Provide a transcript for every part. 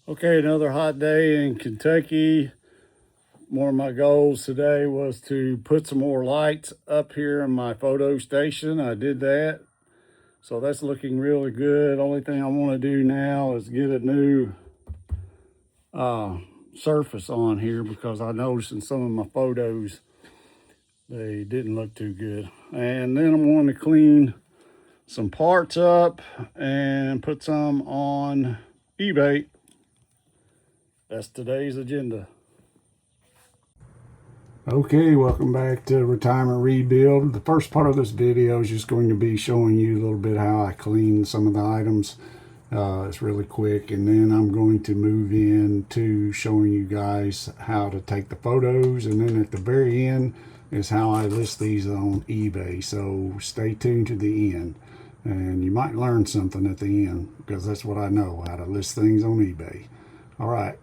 Okay, another hot day in Kentucky. One of my goals today was to put some more lights up here in my photo station. I did that. So that's looking really good. Only thing I want to do now is get a new surface on here because I noticed in some of my photos they didn't look too good. And then I'm going to clean some parts up and put some on eBay. That's today's agenda. Okay, welcome back to Retirement Rebuild. The first part of this video is just going to be showing you a little bit how I clean some of the items. It's really quick, and then I'm going to move into showing you guys how to take the photos, and then at the very end is how I list these on eBay. So stay tuned to the end, and you might learn something at the end because that's what I know, how to list things on eBay. All right.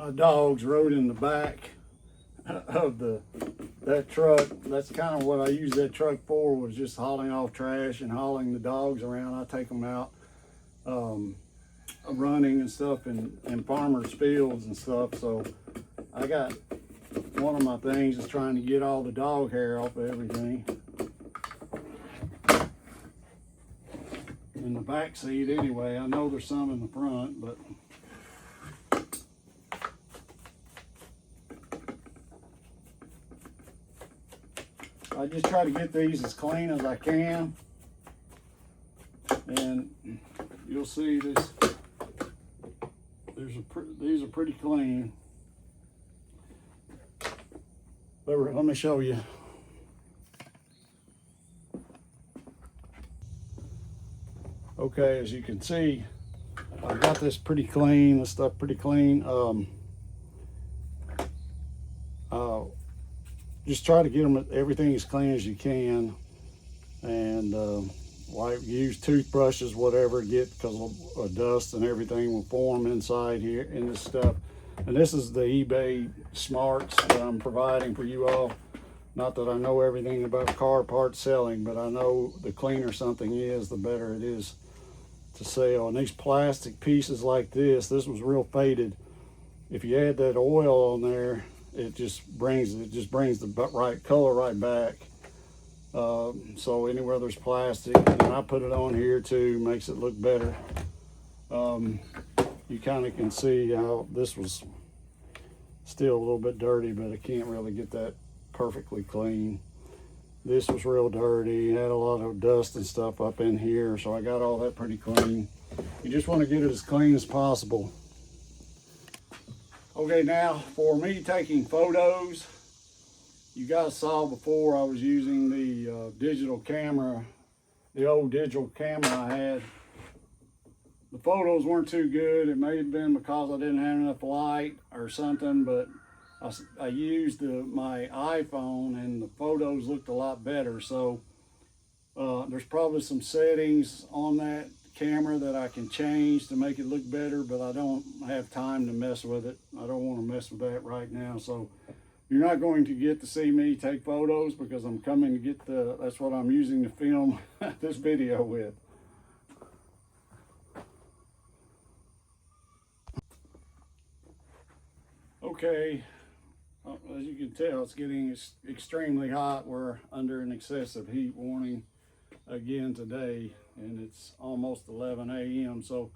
my dogs rode in the back of that truck. That's kind of what I used that truck for, was just hauling off trash and hauling the dogs around. I take them out running and stuff in farmers' fields and stuff. So I got, one of my things is trying to get all the dog hair off of everything. In the back seat anyway. I know there's some in the front, but I just try to get these as clean as I can. And you'll see this, these are pretty clean. Let me show you. Okay, as you can see, I've got this pretty clean, this stuff pretty clean. Just try to get them everything as clean as you can, and use toothbrushes, whatever, because dust and everything will form inside here in this stuff. And this is the eBay smarts that I'm providing for you all. Not that I know everything about car part selling, but I know the cleaner something is, the better it is to sell. And these plastic pieces like this was real faded. If you add that oil on there, it just brings the right color right back. So anywhere there's plastic, and I put it on here too, makes it look better. You kind of can see how this was still a little bit dirty, but I can't really get that perfectly clean. This was real dirty, had a lot of dust and stuff up in here, so I got all that pretty clean. You just want to get it as clean as possible. Okay, now for me taking photos, you guys saw before I was using the digital camera, the old digital camera I had. The photos weren't too good. It may have been because I didn't have enough light or something, but I used my iPhone and the photos looked a lot better. So there's probably some settings on that camera that I can change to make it look better, but I don't have time to mess with it. I don't want to mess with that right now. So you're not going to get to see me take photos, because I'm coming to get that's what I'm using to film this video with. Okay, as you can tell, it's getting extremely hot. We're under an excessive heat warning again today, and it's almost 11 a.m. So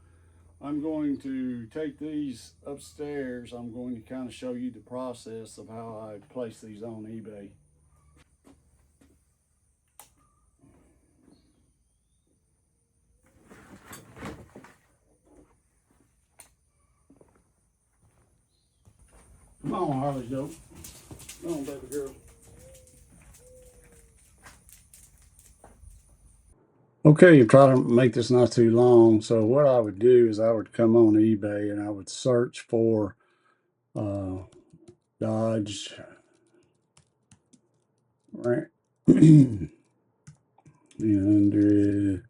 I'm going to take these upstairs. I'm going to kind of show you the process of how I place these on eBay. Come on, Harley Joe. Come on, baby girl. Okay, you try to make this not too long. So what I would do is I would come on eBay and I would search for Dodge under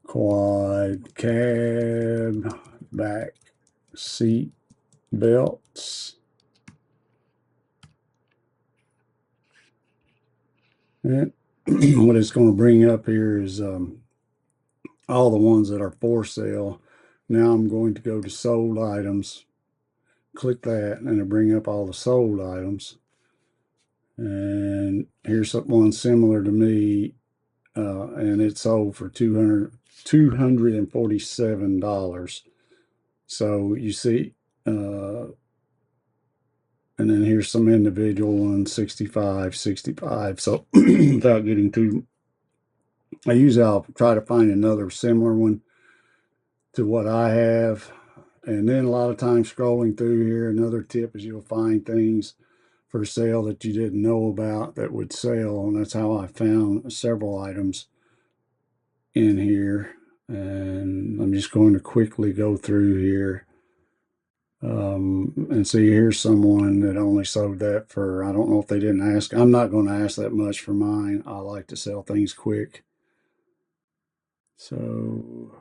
quad cab back seat belts. And what it's going to bring up here is all the ones that are for sale. Now I'm going to go to sold items, click that, and it'll bring up all the sold items. And here's one similar to me, and it sold for $247. So you see, and then here's some individual ones, 65. So without getting too, I'll try to find another similar one to what I have. And then a lot of times scrolling through here, another tip is you'll find things for sale that you didn't know about that would sell. And that's how I found several items in here. And I'm just going to quickly go through here. And see, here's someone that only sold that for, I don't know if they didn't ask. I'm not going to ask that much for mine. I like to sell things quick. So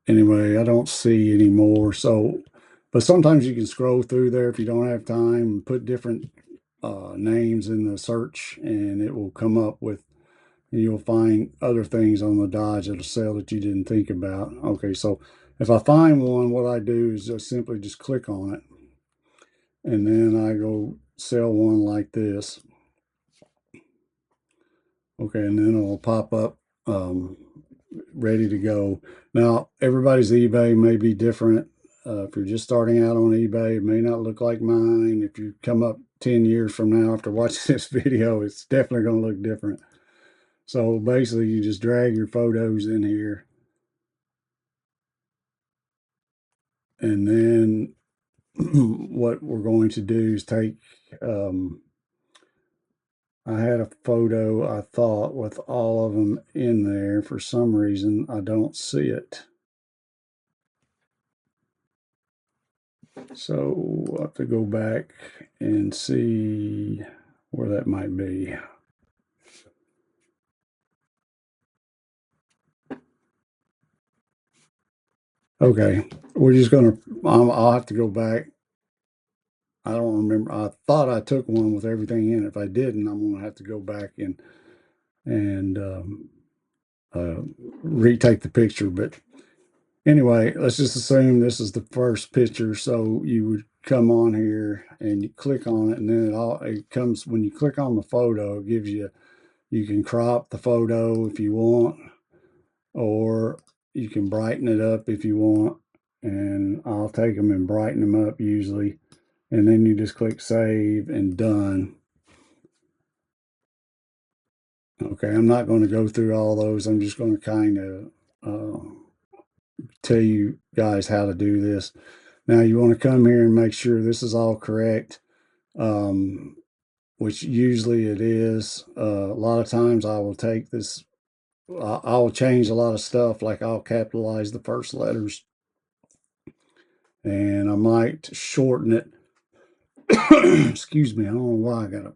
anyway, I don't see any more. So But sometimes you can scroll through there if you don't have time and put different names in the search, and it will come up with, and you'll find other things on the Dodge that'll sell that you didn't think about. Okay, so if I find one, what I do is just simply just click on it, and then I go sell one like this. Okay, and then it'll pop up ready to go. Now, everybody's eBay may be different. If you're just starting out on eBay, it may not look like mine. If you come up 10 years from now after watching this video, it's definitely going to look different. So basically, you just drag your photos in here. And then what we're going to do is take, I had a photo, I thought, with all of them in there. For some reason, I don't see it. So we'll have to go back and see where that might be. Okay, we're just gonna, I'll have to go back. I don't remember. I thought I took one with everything in it. If I didn't, I'm gonna have to go back and retake the picture. But anyway, let's just assume this is the first picture. So you would come on here and you click on it, and then it comes, when you click on the photo, it gives you, you can crop the photo if you want, or you can brighten it up if you want. And I'll take them and brighten them up usually. And then you just click save and done. Okay, I'm not going to go through all those. I'm just going to kind of tell you guys how to do this. Now you want to come here and make sure this is all correct, which usually it is. A lot of times I will take this, I'll change a lot of stuff, like I'll capitalize the first letters, and I might shorten it. Excuse me, I don't know why I got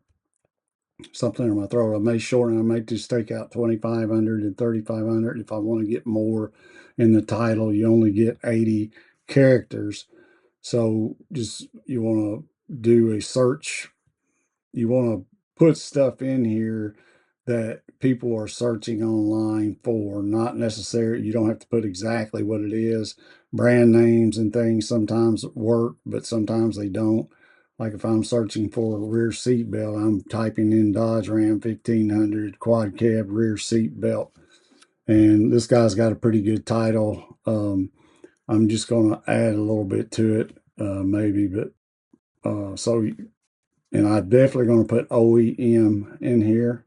something in my throat. I may shorten it. I may just take out 2,500 and 3,500 if I want to get more in the title. You only get 80 characters. So just, you want to do a search. You want to put stuff in here that people are searching online for, not necessarily, you don't have to put exactly what it is. Brand names and things sometimes work, but sometimes they don't. Like if I'm searching for a rear seat belt, I'm typing in Dodge Ram 1500 quad cab rear seat belt. And this guy's got a pretty good title. I'm just going to add a little bit to it, maybe, but and I'm definitely going to put OEM in here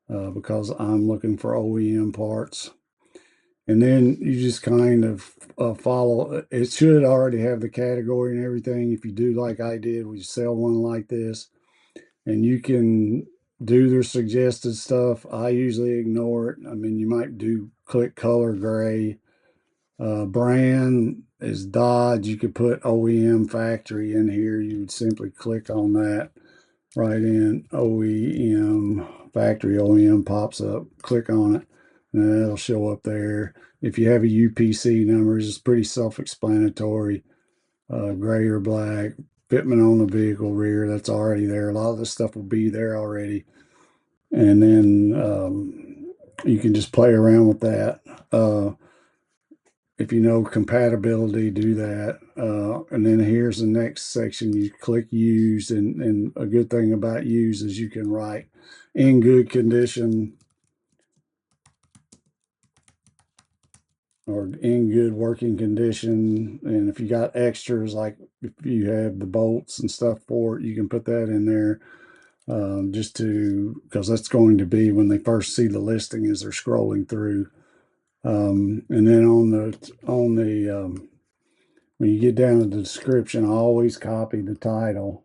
because I'm looking for OEM parts. And then you just kind of follow. It should already have the category and everything. If you do like I did, we sell one like this, and you can do their suggested stuff. I usually ignore it. I mean, you might do click color gray. Brand is Dodge. You could put OEM factory in here. You would simply click on that, write in OEM factory. OEM pops up. Click on it, and it'll show up there. If you have a UPC number, it's pretty self-explanatory. Gray or black, fitment on the vehicle rear, that's already there. A lot of this stuff will be there already. And then you can just play around with that. If you know compatibility, do that. And then here's the next section. You click use, and a good thing about use is you can write in good condition or in good working condition. And if you got extras, like if you have the bolts and stuff for it, you can put that in there, just to, because that's going to be when they first see the listing as they're scrolling through. And then on the when you get down to the description, I always copy the title.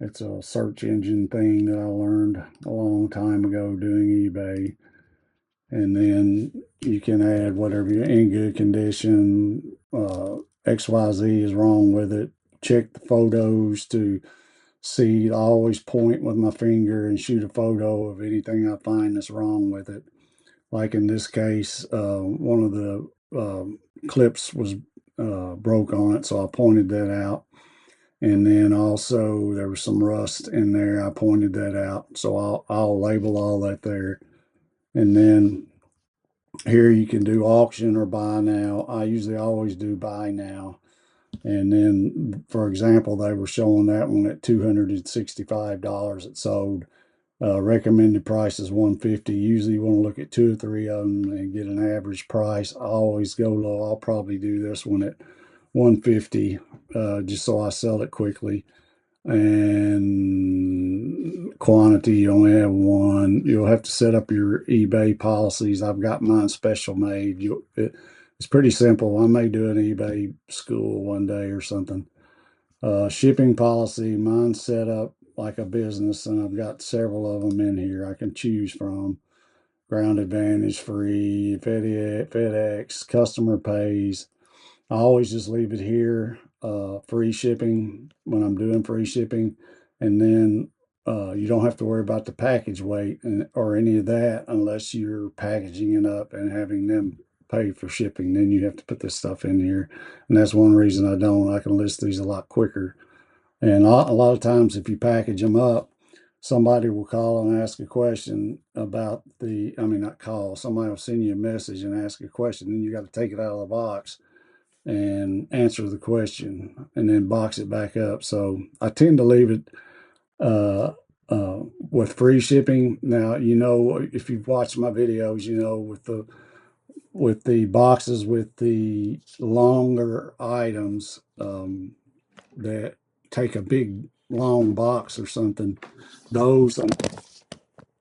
It's a search engine thing that I learned a long time ago doing eBay. And then you can add whatever you're in good condition. XYZ is wrong with it. Check the photos to see. I always point with my finger and shoot a photo of anything I find that's wrong with it. Like in this case, one of the clips was broke on it, so I pointed that out. And then also there was some rust in there. I pointed that out, so I'll label all that there. And then here you can do auction or buy now. I usually always do buy now. And then, for example, they were showing that one at $265 it sold. Recommended price is $150. Usually you want to look at 2 or 3 of them and get an average price. I always go low. I'll probably do this one at $150, just so I sell it quickly. And quantity, you only have one. You'll have to set up your eBay policies. I've got mine special made. It's pretty simple. I may do an eBay school one day or something. Shipping policy, mine's set up like a business, and I've got several of them in here I can choose from. Ground Advantage, free, FedEx, customer pays. I always just leave it here, free shipping when I'm doing free shipping. And then you don't have to worry about the package weight or any of that unless you're packaging it up and having them pay for shipping. Then you have to put this stuff in here. And that's one reason I don't. I can list these a lot quicker. And a lot of times if you package them up, somebody will call and ask a question about not call, somebody will send you a message and ask a question. Then you got to take it out of the box and answer the question and then box it back up. So I tend to leave it with free shipping. Now, if you've watched my videos, with the boxes with the longer items that take a big long box or something, those I'm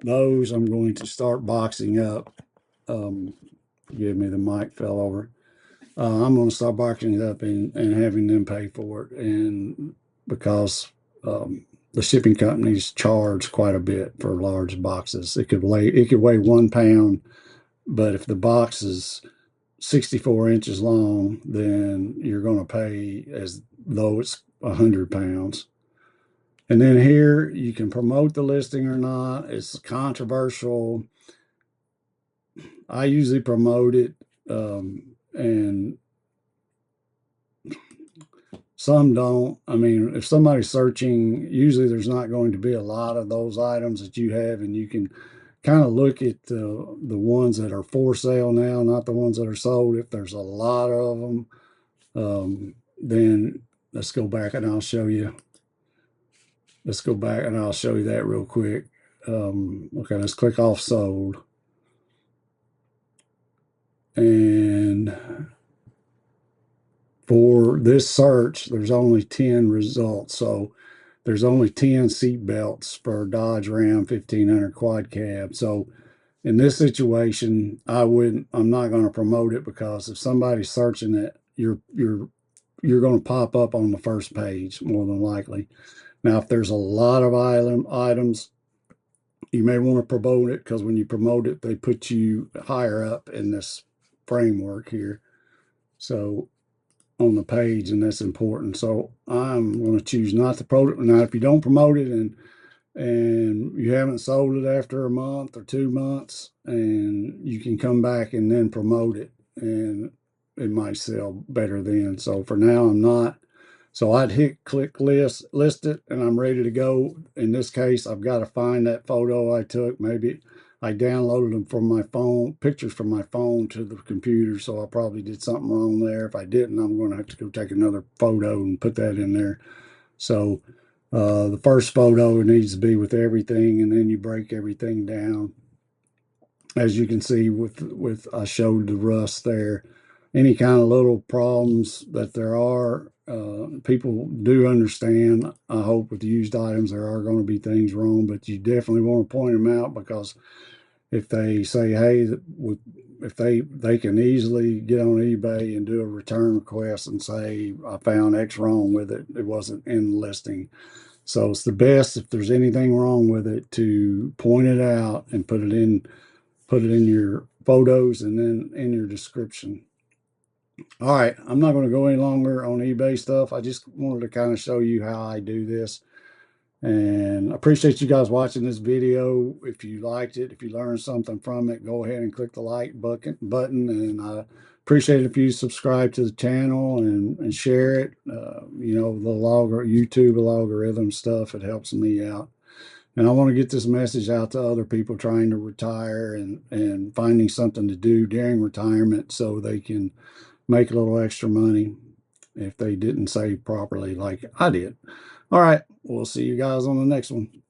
going to start boxing up. Give me, the mic fell over. I'm going to start boxing it up and having them pay for it. And because the shipping companies charge quite a bit for large boxes. It could weigh 1 pound, but if the box is 64 inches long, then you're going to pay as though it's 100 pounds. And then here you can promote the listing or not. It's controversial. I usually promote it, and some don't. I mean, if somebody's searching, usually there's not going to be a lot of those items that you have, and you can kind of look at the ones that are for sale now, not the ones that are sold. If there's a lot of them, then let's go back and I'll show you. Let's go back and I'll show you that real quick. Okay, let's click off sold. And for this search, there's only 10 results. So there's only 10 seat belts for Dodge Ram 1500 quad cab. So in this situation, I'm not going to promote it, because if somebody's searching it, you're going to pop up on the first page more than likely. Now, if there's a lot of items, you may want to promote it, because when you promote it, they put you higher up in this framework here. So on the page, and that's important. So I'm going to choose not to promote it. Now, if you don't promote it and you haven't sold it after a month or 2 months, and you can come back and then promote it, and it might sell better then. So for now, I'm not. So I'd hit click list it, and I'm ready to go. In this case, I've got to find that photo I took. Maybe I downloaded them from my phone, pictures from my phone to the computer, so I probably did something wrong there. If I didn't, I'm going to have to go take another photo and put that in there. So the first photo needs to be with everything, and then you break everything down. As you can see, with I showed the rust there. Any kind of little problems that there are, people do understand. I hope with used items there are going to be things wrong, but you definitely want to point them out, because if they say, hey, if they can easily get on eBay and do a return request and say, I found X wrong with it, it wasn't in the listing. So it's the best, if there's anything wrong with it, to point it out and put it in your photos and then in your description. All right, I'm not going to go any longer on eBay stuff. I just wanted to kind of show you how I do this. And I appreciate you guys watching this video. If you liked it, if you learned something from it, go ahead and click the like button. And I appreciate appreciate it if you subscribe to the channel and share it. You know, the YouTube algorithm stuff, it helps me out. And I want to get this message out to other people trying to retire and finding something to do during retirement so they can make a little extra money if they didn't save properly like I did. All right, we'll see you guys on the next one.